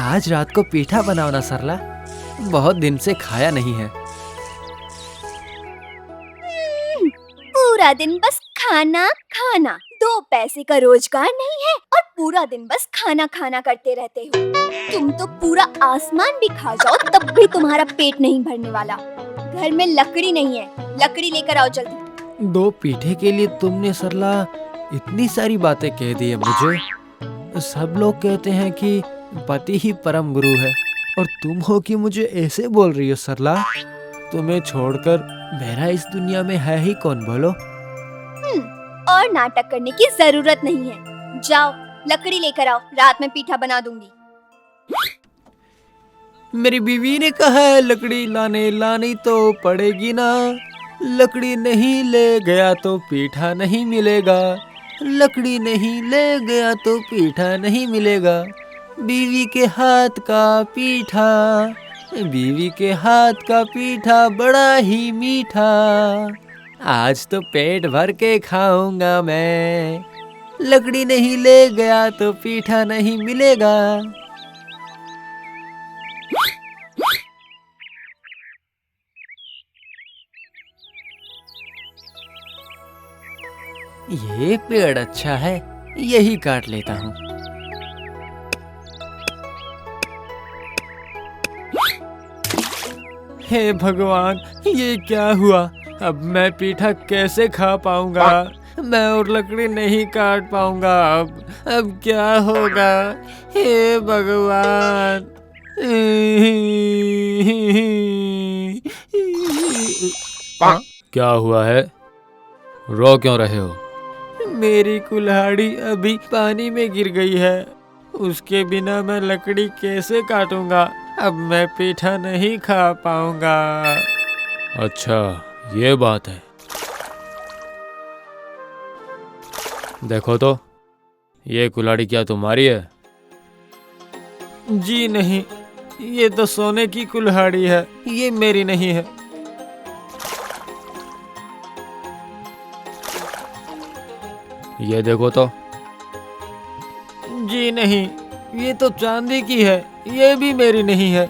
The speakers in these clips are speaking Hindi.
आज रात को पीठा बनाओ ना सरला, बहुत दिन से खाया नहीं है। पूरा दिन बस खाना खाना, 2 पैसे का रोजगार नहीं है और पूरा दिन बस खाना खाना करते रहते हो। तुम तो पूरा आसमान भी खा जाओ तब भी तुम्हारा पेट नहीं भरने वाला। घर में लकड़ी नहीं है, लकड़ी लेकर आओ जल्दी। 2 पीठे के लिए तुमने सरला इतनी सारी बातें कह दी है मुझे। सब लोग कहते हैं कि पति ही परम गुरु है और तुम हो कि मुझे ऐसे बोल रही हो सरला। तुम्हें छोड़कर मेरा इस दुनिया में है ही कौन बोलो। और नाटक करने की जरूरत नहीं है, जाओ लकड़ी लेकर आओ, रात में पीठा बना दूंगी। मेरी बीवी ने कहा है लकड़ी लानी तो पड़ेगी ना। लकड़ी नहीं ले गया तो पीठा नहीं मिलेगा, लकड़ी नहीं ले गया तो पीठा नहीं मिलेगा। बीवी के हाथ का पीठा, बीवी के हाथ का पीठा बड़ा ही मीठा। आज तो पेट भर के खाऊंगा मैं, लकड़ी नहीं ले गया तो पीठा नहीं मिलेगा। ये पेड़ अच्छा है, यही काट लेता हूँ। हे भगवान, ये क्या हुआ? अब मैं पीठा कैसे खा पाऊंगा? मैं और लकड़ी नहीं काट पाऊंगा। अब क्या होगा? हे भगवान। क्या हुआ है? रो क्यों रहे हो? मेरी कुल्हाड़ी अभी पानी में गिर गई है, उसके बिना मैं लकड़ी कैसे काटूंगा? अब मैं पीठा नहीं खा पाऊंगा। अच्छा, ये बात है। देखो तो, ये कुल्हाड़ी क्या तुम्हारी है? जी नहीं, ये तो सोने की कुल्हाड़ी है, ये मेरी नहीं है। ये देखो तो। जी नहीं, ये तो चांदी की है, ये भी मेरी नहीं है।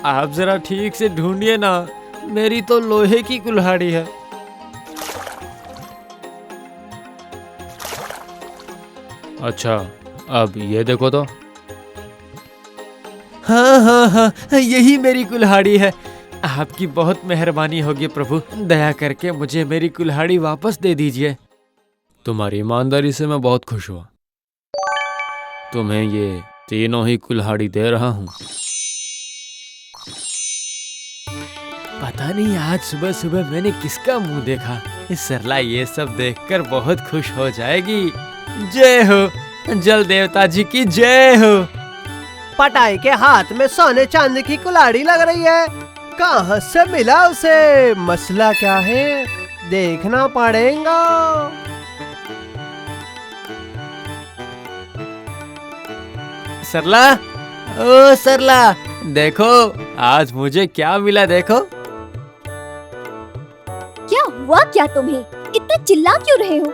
आप जरा ठीक से ढूंढिए ना, मेरी तो लोहे की कुल्हाड़ी है। अच्छा, अब ये देखो तो। हाँ, यही मेरी कुल्हाड़ी है। आपकी बहुत मेहरबानी होगी प्रभु, दया करके मुझे मेरी कुल्हाड़ी वापस दे दीजिए। तुम्हारी ईमानदारी से मैं बहुत खुश हुआ। तुम्हें ये तीनों ही कुल्हाड़ी दे रहा हूँ। पता नहीं आज सुबह सुबह मैंने किसका मुंह देखा। इस सरला ये सब देखकर बहुत खुश हो जाएगी। जय हो, जल देवता जी की जय हो। पटाई के हाथ में सोने चांदी की कुल्हाड़ी लग रही है, कहाँ से मिला उसे? मसला क्या है, देखना पड़ेगा। सरला, ओ सरला, देखो आज मुझे क्या मिला। देखो। क्या हुआ क्या तुम्हें? इतना चिल्ला क्यों रहे हो?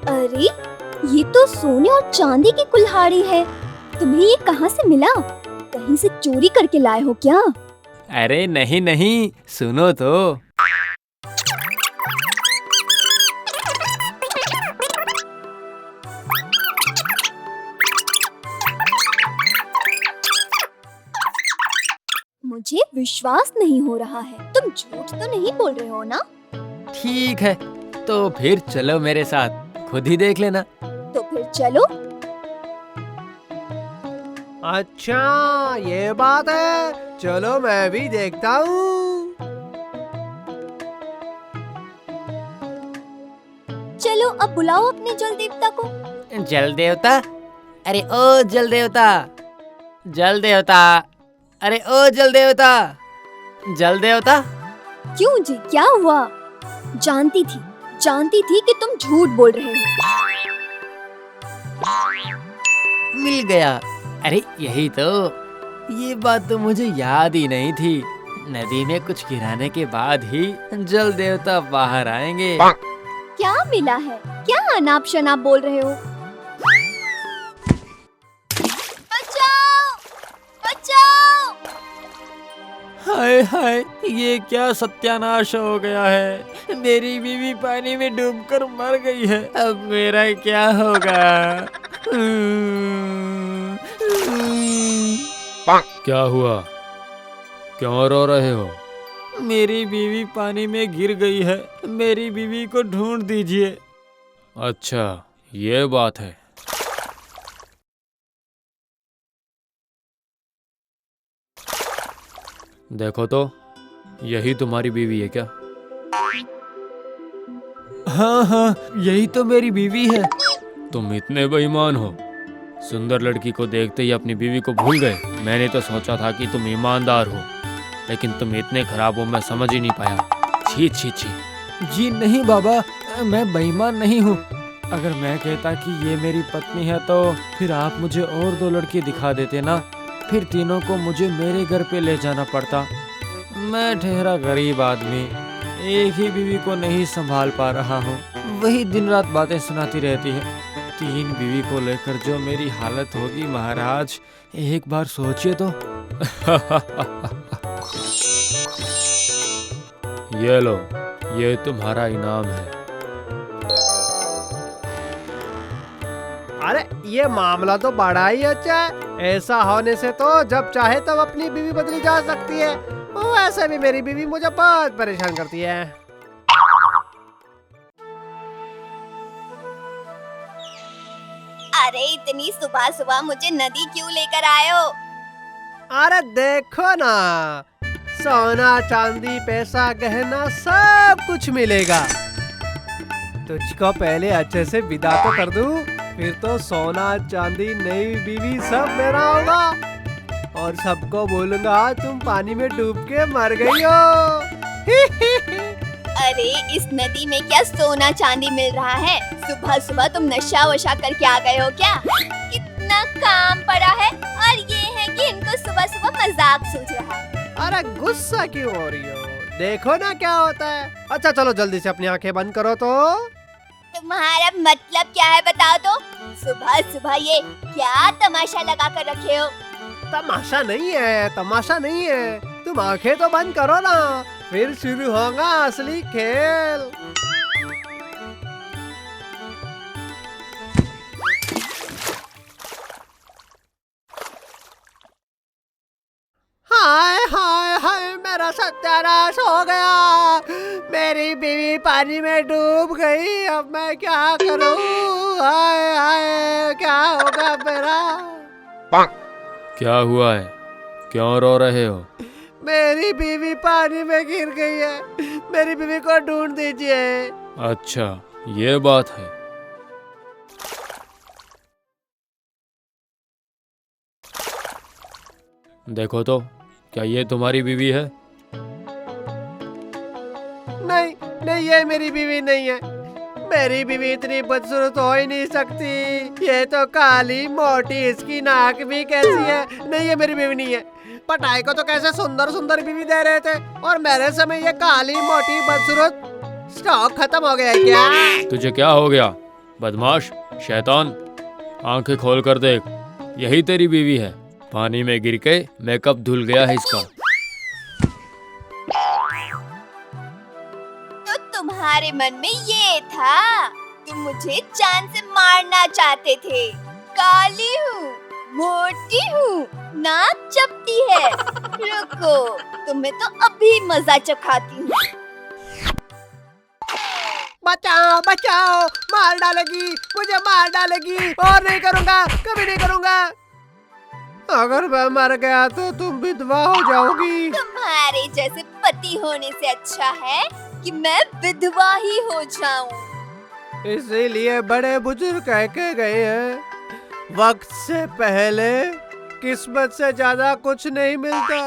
अरे ये तो सोने और चांदी की कुल्हाड़ी है। तुम्हें ये कहाँ से मिला? कहीं से चोरी करके लाए हो क्या? अरे नहीं नहीं, सुनो तो। मुझे विश्वास नहीं हो रहा है, तुम झूठ तो नहीं बोल रहे हो ना? ठीक है, तो फिर चलो मेरे साथ, खुद ही देख लेना। तो फिर चलो। अच्छा, ये बात है, चलो मैं भी देखता हूँ। चलो अब बुलाओ अपने जल देवता को। जल देवता? अरे ओ जल देवता, जल देवता, अरे ओ जल देवता, जल देवता। क्यों जी, क्या हुआ? जानती थी कि तुम झूठ बोल रहे हो। मिल गया। अरे यही तो, ये बात तो मुझे याद ही नहीं थी। नदी में कुछ गिराने के बाद ही जल देवता बाहर आएंगे। क्या मिला है? क्या अनाप शनाप बोल रहे हो? बचाओ! हाय हाय, ये क्या सत्यानाश हो गया है। मेरी बीवी पानी में डूबकर मर गई है। अब मेरा क्या होगा? क्या हुआ? क्यों रो रहे हो? मेरी बीवी पानी में गिर गई है। मेरी बीवी को ढूंढ दीजिए। अच्छा, ये बात है। देखो तो, यही तुम्हारी बीवी है क्या? हाँ हाँ, यही तो मेरी बीवी है। तुम इतने बेईमान हो। सुंदर लड़की को देखते ही अपनी बीवी को भूल गए। मैंने तो सोचा था कि तुम ईमानदार हो, लेकिन तुम इतने खराब हो, मैं समझ ही नहीं पाया। छी छी छी। जी नहीं बाबा, मैं बेईमान नहीं हूँ। अगर मैं कहता कि ये मेरी पत्नी है तो फिर आप मुझे और 2 लड़की दिखा देते ना। फिर तीनों को मुझे मेरे घर पे ले जाना पड़ता। मैं ठहरा गरीब आदमी, एक ही बीवी को नहीं संभाल पा रहा हूँ। वही दिन रात बातें सुनाती रहती है। 3 बीवी को लेकर जो मेरी हालत होगी महाराज, एक बार सोचिए तो। ये लो, ये तुम्हारा इनाम है। अरे ये मामला तो बड़ा ही अच्छा है। ऐसा होने से तो जब चाहे तब अपनी बीवी बदली जा सकती है। वैसे भी मेरी बीवी मुझे बहुत परेशान करती है। अरे इतनी सुबह सुबह मुझे नदी क्यों लेकर आए हो? अरे देखो ना, सोना चांदी पैसा गहना सब कुछ मिलेगा। तुझको पहले अच्छे से विदा तो कर दूं, फिर तो सोना चांदी नई बीवी सब मेरा होगा। और सबको बोलूंगा तुम पानी में डूब के मर गई हो। अरे इस नदी में क्या सोना चांदी मिल रहा है? सुबह सुबह तुम नशा वशा करके आ गए हो क्या? कितना काम पड़ा है और ये है कि इनको सुबह सुबह मजाक सूझ रहा है। अरे गुस्सा क्यों हो रही हो? देखो ना क्या होता है। अच्छा चलो जल्दी से अपनी आंखें बंद करो तो। तुम्हारा मतलब क्या है बताओ तो? सुबह सुबह ये क्या तमाशा लगा कर रखे हो? तमाशा नहीं है, तमाशा नहीं है। तुम आंखें तो बंद करो ना, फिर शुरू होगा असली खेल। हाय हाय हाय, मेरा सत्यानाश हो गया। मेरी बीवी पानी में डूब गई। अब मैं क्या करूं? हाय हाय, क्या होगा मेरा? क्या हुआ है? क्यों रो रहे हो? मेरी बीवी पानी में गिर गई है। मेरी बीवी को ढूंढ दीजिए। अच्छा, ये बात है। देखो तो, क्या ये तुम्हारी बीवी है? नहीं नहीं, ये मेरी बीवी नहीं है। मेरी बीवी इतनी बदसूरत हो ही नहीं सकती। ये तो काली मोटी, इसकी नाक भी कैसी है। नहीं, ये मेरी बीवी नहीं है। पटाई को तो कैसे सुंदर सुंदर बीवी दे रहे थे, और मेरे समय ये काली मोटी बदसूरत। स्टॉक खत्म हो गया है क्या? तुझे क्या हो गया बदमाश, शैतान? आंखें खोल कर देख, यही तेरी बीवी है। पानी में गिर के मेकअप धुल गया है इसका। तो तुम्हारे मन में ये था? तुम मुझे जान से मारना चाहते थे। काली हूँ, मोटी हूँ, नाक चपटी है। रुको, तुम्हें तो अभी मजा चखाती हूँ। बचाओ बचाओ, मार डालेगी, मुझे मार डालेगी। और नहीं करूँगा, कभी नहीं करूँगा। अगर मैं मर गया तो तुम विधवा हो जाओगी। तुम्हारे जैसे पति होने से अच्छा है कि मैं विधवा ही हो जाऊं। इसीलिए बड़े बुजुर्ग कह के गए हैं, वक्त से पहले किस्मत से ज्यादा कुछ नहीं मिलता।